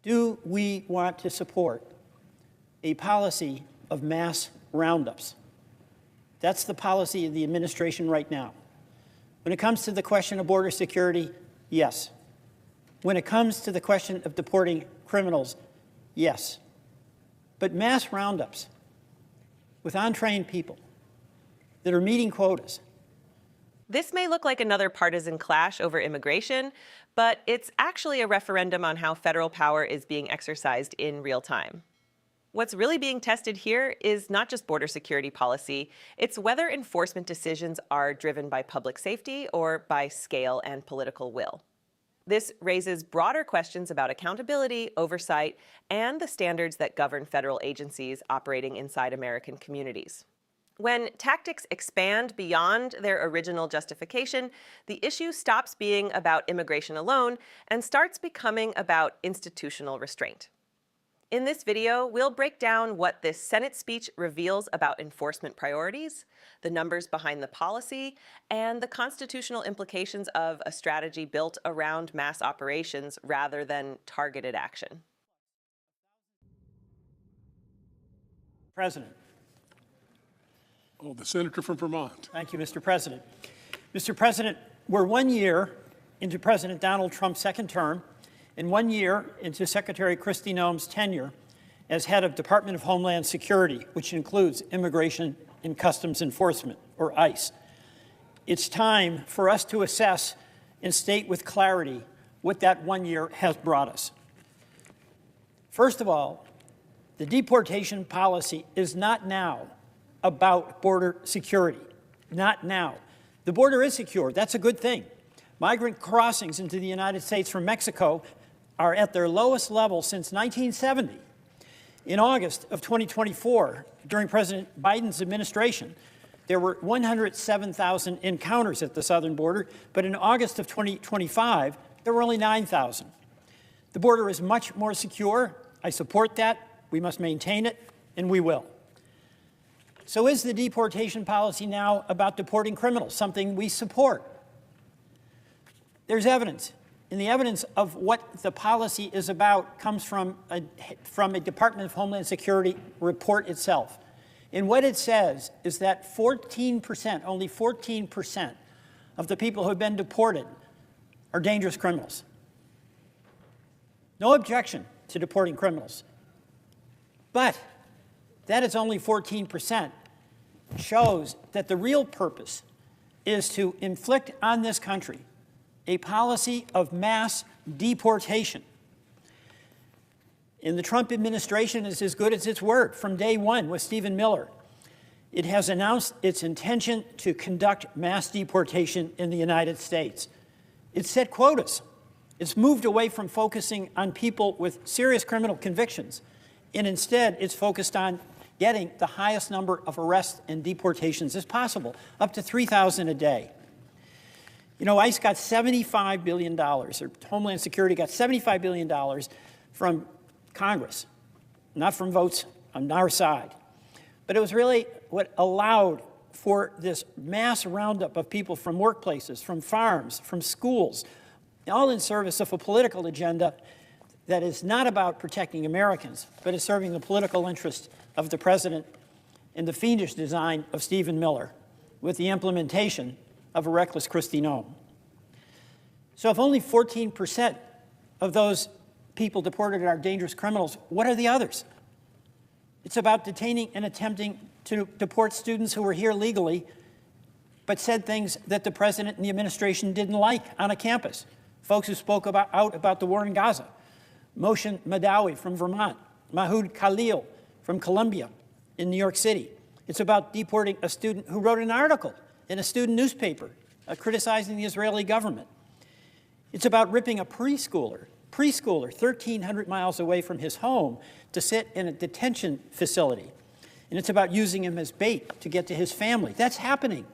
Do we want to support a policy of mass roundups? That's the policy of the administration right now. When it comes to the question of border security, yes. When it comes to the question of deporting criminals, yes. But mass roundups with untrained people that are meeting quotas. This may look like another partisan clash over immigration, but it's actually a referendum on how federal power is being exercised in real time. What's really being tested here is not just border security policy, it's whether enforcement decisions are driven by public safety or by scale and political will. This raises broader questions about accountability, oversight, and the standards that govern federal agencies operating inside American communities. When tactics expand beyond their original justification, the issue stops being about immigration alone and starts becoming about institutional restraint. In this video, we'll break down what this Senate speech reveals about enforcement priorities, the numbers behind the policy, and the constitutional implications of a strategy built around mass operations rather than targeted action. President. Oh, the senator from Vermont. Thank you, Mr. President. Mr. President, we're 1 year into President Donald Trump's second term and 1 year into Secretary Kristi Noem's tenure as head of Department of Homeland Security, which includes Immigration and Customs Enforcement, or ICE. It's time for us to assess and state with clarity what that 1 year has brought us. First of all, the deportation policy is not now about border security. Not now. The border is secure. That's a good thing. Migrant crossings into the United States from Mexico are at their lowest level since 1970. In August of 2024, during President Biden's administration, there were 107,000 encounters at the southern border, but in August of 2025, there were only 9,000. The border is much more secure. I support that. We must maintain it, and we will. So is the deportation policy now about deporting criminals, something we support? There's evidence, and the evidence of what the policy is about comes from a Department of Homeland Security report itself. And what it says is that 14%, only 14% of the people who have been deported are dangerous criminals. No objection to deporting criminals. But that is only 14%, shows that the real purpose is to inflict on this country a policy of mass deportation. And the Trump administration is as good as its word. From day one with Stephen Miller, it has announced its intention to conduct mass deportation in the United States. It's set quotas. It's moved away from focusing on people with serious criminal convictions, and instead it's focused on getting the highest number of arrests and deportations as possible, up to 3,000 a day. You know, ICE got $75 billion, or Homeland Security got $75 billion from Congress, not from votes on our side. But it was really what allowed for this mass roundup of people from workplaces, from farms, from schools, all in service of a political agenda that is not about protecting Americans, but is serving the political interest of the president and the fiendish design of Stephen Miller with the implementation of a reckless Kristi Noem. So if only 14% of those people deported are dangerous criminals, what are the others? It's about detaining and attempting to deport students who were here legally but said things that the president and the administration didn't like on a campus. Folks who spoke out about the war in Gaza. Moshe Madawi from Vermont, Mahoud Khalil from Columbia in New York City. It's about deporting a student who wrote an article in a student newspaper criticizing the Israeli government. It's about ripping a preschooler 1,300 miles away from his home to sit in a detention facility. And it's about using him as bait to get to his family. That's happening.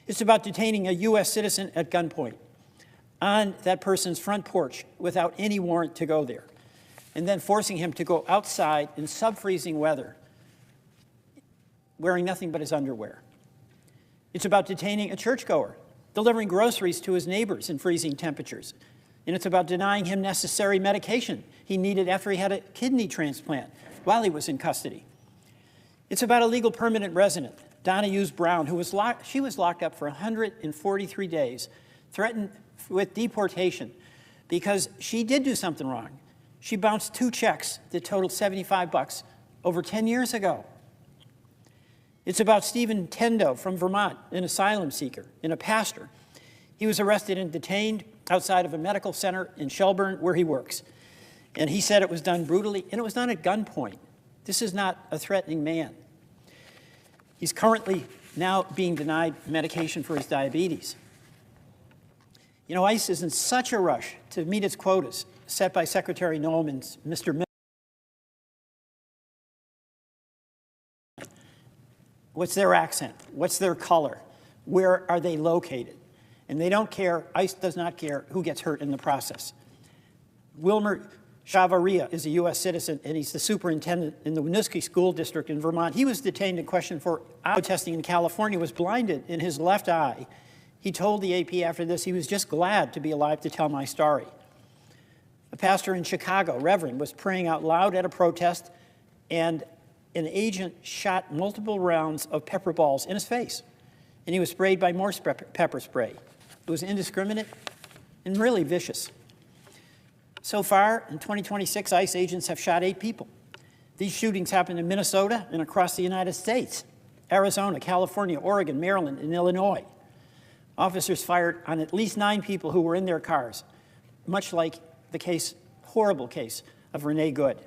It's about detaining a U.S. citizen at gunpoint on that person's front porch without any warrant to go there, and then forcing him to go outside in sub-freezing weather, wearing nothing but his underwear. It's about detaining a churchgoer, delivering groceries to his neighbors in freezing temperatures, And it's about denying him necessary medication he needed after he had a kidney transplant while he was in custody. It's about a legal permanent resident, Donna Hughes Brown, who was locked up for 143 days, threatened with deportation because she did do something wrong. She bounced 2 checks that totaled $75 over 10 years ago. It's about Stephen Tendo from Vermont, an asylum seeker and a pastor. He was arrested and detained outside of a medical center in Shelburne where he works. And he said it was done brutally, and it was done at gunpoint. This is not a threatening man. He's currently now being denied medication for his diabetes. You know, ICE is in such a rush to meet its quotas set by Secretary Noem and Mr. Miller. What's their accent? What's their color? Where are they located? And they don't care, ICE does not care who gets hurt in the process. Wilmer Chavarria is a U.S. citizen, and he's the superintendent in the Winooski School District in Vermont. He was detained and questioned for protesting in California, was blinded in his left eye. He told the AP after this he was just glad to be alive to tell my story. A pastor in Chicago, Reverend, was praying out loud at a protest, and an agent shot multiple rounds of pepper balls in his face, and he was sprayed by more pepper spray. It was indiscriminate and really vicious. So far, in 2026, ICE agents have shot 8 people. These shootings happened in Minnesota and across the United States, Arizona, California, Oregon, Maryland, and Illinois. Officers fired on at least 9 people who were in their cars, much like the case, horrible case, of Renee Good.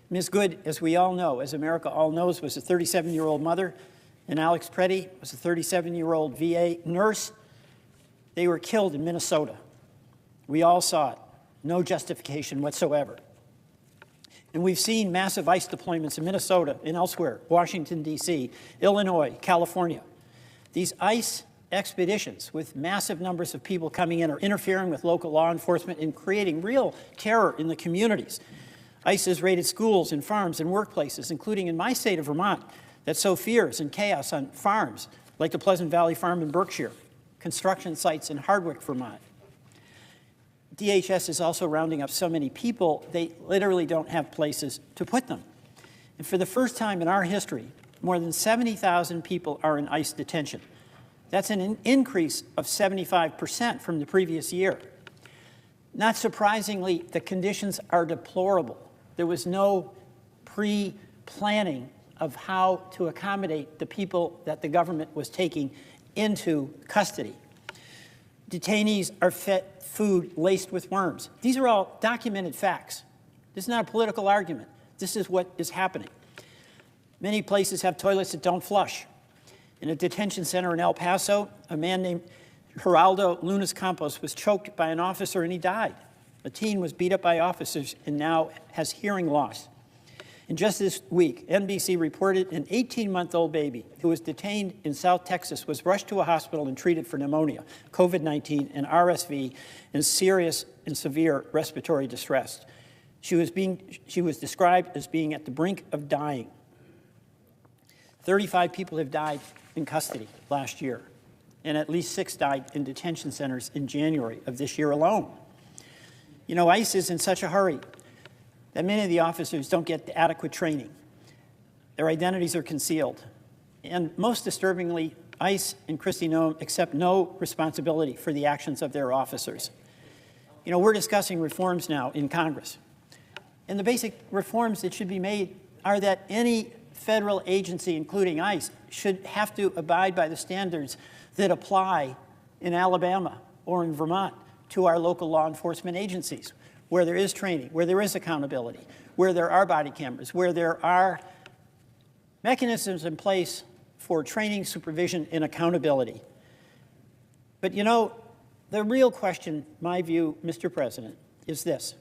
Ms. Good, as we all know, as America all knows, was a 37-year-old mother, and Alex Preddy was a 37-year-old VA nurse. They were killed in Minnesota. We all saw it. No justification whatsoever. And we've seen massive ICE deployments in Minnesota and elsewhere, Washington, D.C., Illinois, California. These ICE expeditions with massive numbers of people coming in are interfering with local law enforcement and creating real terror in the communities. ICE has raided schools and farms and workplaces, including in my state of Vermont, that sow fears and chaos on farms like the Pleasant Valley Farm in Berkshire, construction sites in Hardwick, Vermont. DHS is also rounding up so many people, they literally don't have places to put them. And for the first time in our history, more than 70,000 people are in ICE detention. That's an increase of 75% from the previous year. Not surprisingly, the conditions are deplorable. There was no pre-planning of how to accommodate the people that the government was taking into custody. Detainees are fed food laced with worms. These are all documented facts. This is not a political argument. This is what is happening. Many places have toilets that don't flush. In a detention center in El Paso, a man named Geraldo Lunas Campos was choked by an officer and he died. A teen was beat up by officers and now has hearing loss. And just this week, NBC reported an 18-month-old baby who was detained in South Texas was rushed to a hospital and treated for pneumonia, COVID-19, and RSV, and serious and severe respiratory distress. She was described as being at the brink of dying. 35 people have died in custody last year, and at least 6 died in detention centers in January of this year alone. You know, ICE is in such a hurry that many of the officers don't get the adequate training. Their identities are concealed. And most disturbingly, ICE and Kristi Noem accept no responsibility for the actions of their officers. You know, we're discussing reforms now in Congress. And the basic reforms that should be made are that any federal agency, including ICE, should have to abide by the standards that apply in Alabama or in Vermont to our local law enforcement agencies, where there is training, where there is accountability, where there are body cameras, where there are mechanisms in place for training, supervision, and accountability. But you know, the real question, my view, Mr. President, is this.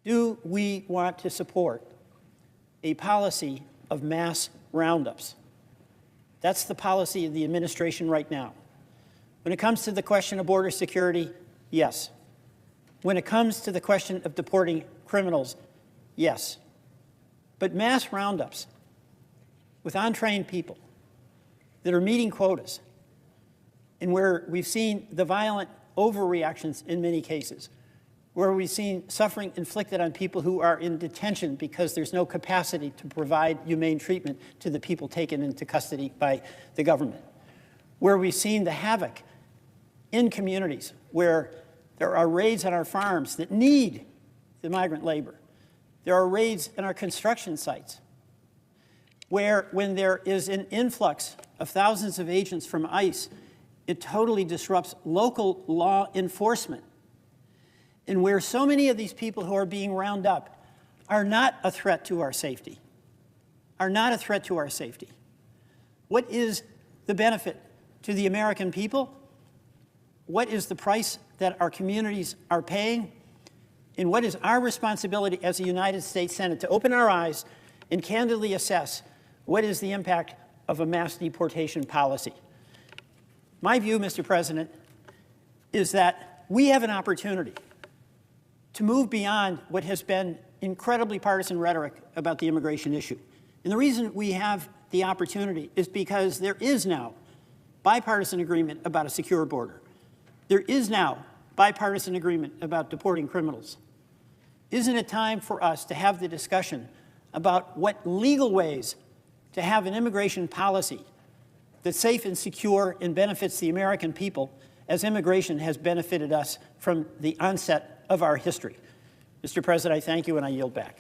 Do we want to support a policy of mass roundups? That's the policy of the administration right now. When it comes to the question of border security, yes. When it comes to the question of deporting criminals, yes. But mass roundups with untrained people that are meeting quotas, and where we've seen the violent overreactions in many cases, where we've seen suffering inflicted on people who are in detention because there's no capacity to provide humane treatment to the people taken into custody by the government, where we've seen the havoc in communities where there are raids on our farms that need the migrant labor. There are raids in our construction sites, where when there is an influx of thousands of agents from ICE, it totally disrupts local law enforcement. And where so many of these people who are being rounded up are not a threat to our safety, What is the benefit to the American people? What is the price that our communities are paying? And what is our responsibility as a United States Senate to open our eyes and candidly assess what is the impact of a mass deportation policy? My view, Mr. President, is that we have an opportunity to move beyond what has been incredibly partisan rhetoric about the immigration issue. And the reason we have the opportunity is because there is now bipartisan agreement about a secure border. There is now bipartisan agreement about deporting criminals. Isn't it time for us to have the discussion about what legal ways to have an immigration policy that's safe and secure and benefits the American people as immigration has benefited us from the onset of our history? Mr. President, I thank you and I yield back.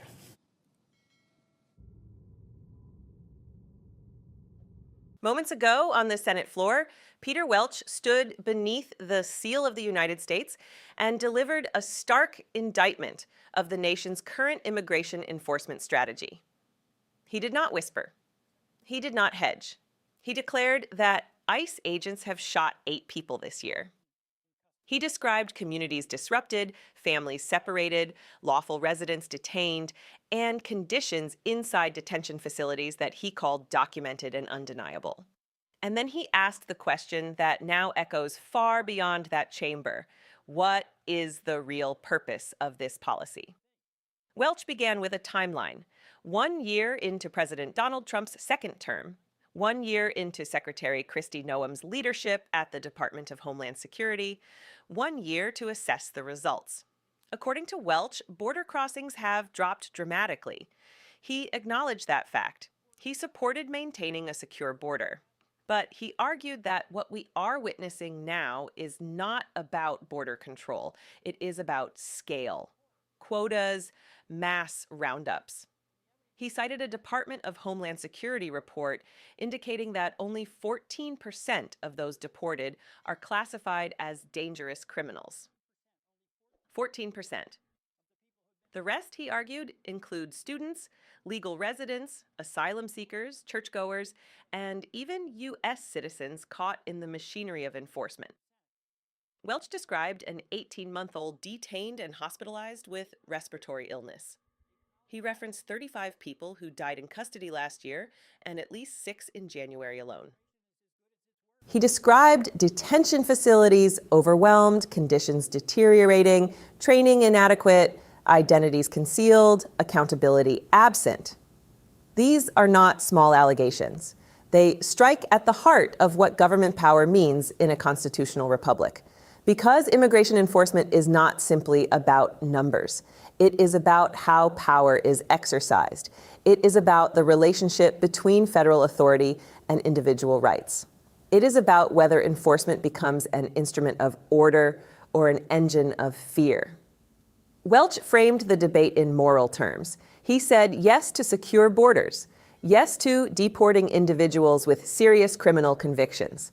Moments ago on the Senate floor, Peter Welch stood beneath the seal of the United States and delivered a stark indictment of the nation's current immigration enforcement strategy. He did not whisper. He did not hedge. He declared that ICE agents have shot 8 people this year. He described communities disrupted, families separated, lawful residents detained, and conditions inside detention facilities that he called documented and undeniable. And then he asked the question that now echoes far beyond that chamber. What is the real purpose of this policy? Welch began with a timeline. 1 year into President Donald Trump's second term, 1 year into Secretary Kristi Noem's leadership at the Department of Homeland Security, 1 year to assess the results. According to Welch, border crossings have dropped dramatically. He acknowledged that fact. He supported maintaining a secure border. But he argued that what we are witnessing now is not about border control. It is about scale, quotas, mass roundups. He cited a Department of Homeland Security report indicating that only 14% of those deported are classified as dangerous criminals. 14%. The rest, he argued, include students, legal residents, asylum seekers, churchgoers, and even U.S. citizens caught in the machinery of enforcement. Welch described an 18-month-old detained and hospitalized with respiratory illness. He referenced 35 people who died in custody last year and at least 6 in January alone. He described detention facilities overwhelmed, conditions deteriorating, training inadequate, identities concealed, accountability absent. These are not small allegations. They strike at the heart of what government power means in a constitutional republic. Because immigration enforcement is not simply about numbers. It is about how power is exercised. It is about the relationship between federal authority and individual rights. It is about whether enforcement becomes an instrument of order or an engine of fear. Welch framed the debate in moral terms. He said yes to secure borders, yes to deporting individuals with serious criminal convictions.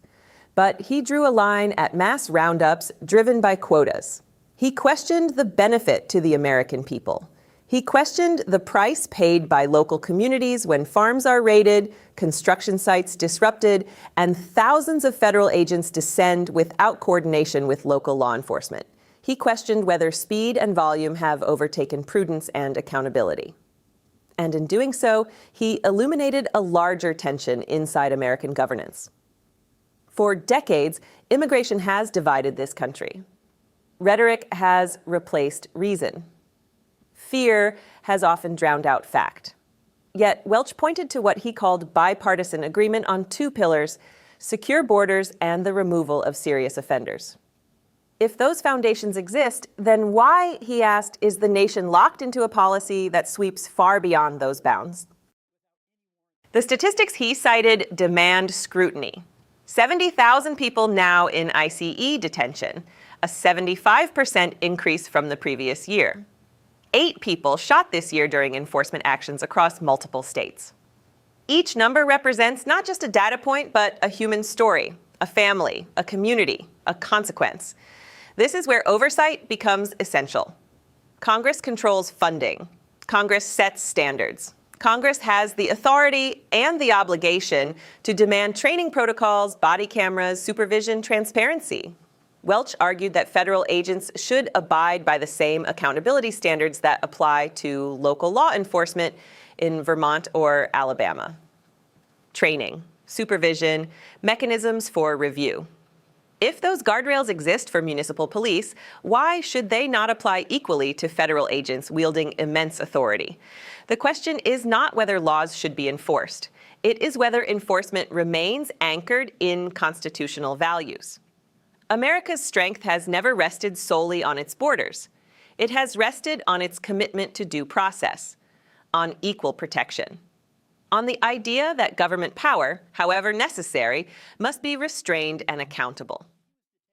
But he drew a line at mass roundups driven by quotas. He questioned the benefit to the American people. He questioned the price paid by local communities when farms are raided, construction sites disrupted, and thousands of federal agents descend without coordination with local law enforcement. He questioned whether speed and volume have overtaken prudence and accountability. And in doing so, he illuminated a larger tension inside American governance. For decades, immigration has divided this country. Rhetoric has replaced reason. Fear has often drowned out fact. Yet Welch pointed to what he called bipartisan agreement on 2 pillars secure borders, and the removal of serious offenders. If those foundations exist, then why, he asked, is the nation locked into a policy that sweeps far beyond those bounds? The statistics he cited demand scrutiny. 70,000 people now in ICE detention, a 75% increase from the previous year. 8 people shot this year during enforcement actions across multiple states. Each number represents not just a data point, but a human story, a family, a community, a consequence. This is where oversight becomes essential. Congress controls funding. Congress sets standards. Congress has the authority and the obligation to demand training protocols, body cameras, supervision, transparency. Welch argued that federal agents should abide by the same accountability standards that apply to local law enforcement in Vermont or Alabama. Training, supervision, mechanisms for review. If those guardrails exist for municipal police, why should they not apply equally to federal agents wielding immense authority? The question is not whether laws should be enforced. It is whether enforcement remains anchored in constitutional values. America's strength has never rested solely on its borders. It has rested on its commitment to due process, on equal protection, on the idea that government power, however necessary, must be restrained and accountable.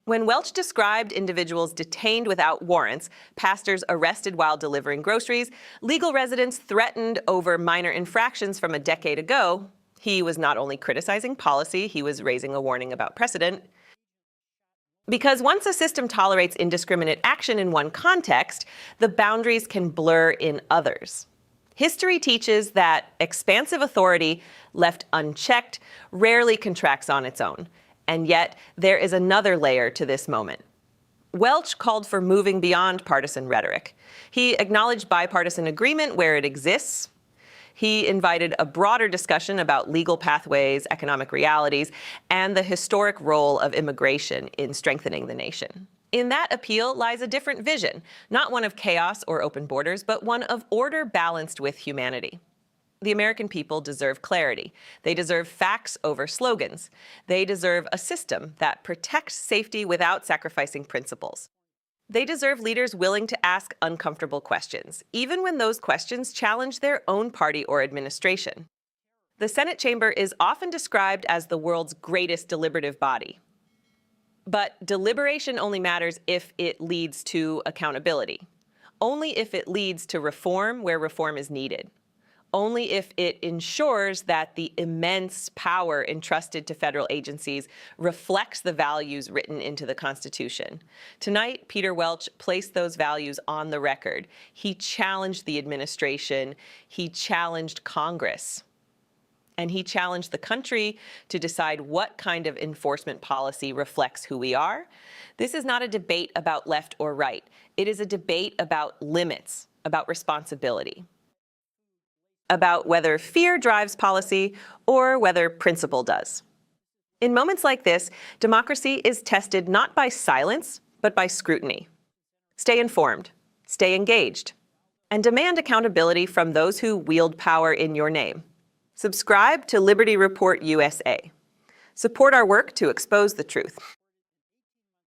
When Welch described individuals detained without warrants, pastors arrested while delivering groceries, legal residents threatened over minor infractions from a decade ago, he was not only criticizing policy, he was raising a warning about precedent. Because once a system tolerates indiscriminate action in one context, the boundaries can blur in others. History teaches that expansive authority, left unchecked, rarely contracts on its own. And yet, there is another layer to this moment. Welch called for moving beyond partisan rhetoric. He acknowledged bipartisan agreement where it exists. He invited a broader discussion about legal pathways, economic realities, and the historic role of immigration in strengthening the nation. In that appeal lies a different vision, not one of chaos or open borders, but one of order balanced with humanity. The American people deserve clarity. They deserve facts over slogans. They deserve a system that protects safety without sacrificing principles. They deserve leaders willing to ask uncomfortable questions, even when those questions challenge their own party or administration. The Senate chamber is often described as the world's greatest deliberative body. But deliberation only matters if it leads to accountability. Only if it leads to reform where reform is needed. Only if it ensures that the immense power entrusted to federal agencies reflects the values written into the Constitution. Tonight, Peter Welch placed those values on the record. He challenged the administration. He challenged Congress. And he challenged the country to decide what kind of enforcement policy reflects who we are. This is not a debate about left or right. It is a debate about limits, about responsibility, about whether fear drives policy or whether principle does. In moments like this, democracy is tested not by silence, but by scrutiny. Stay informed, stay engaged, and demand accountability from those who wield power in your name. Subscribe to Liberty Report USA. Support our work to expose the truth.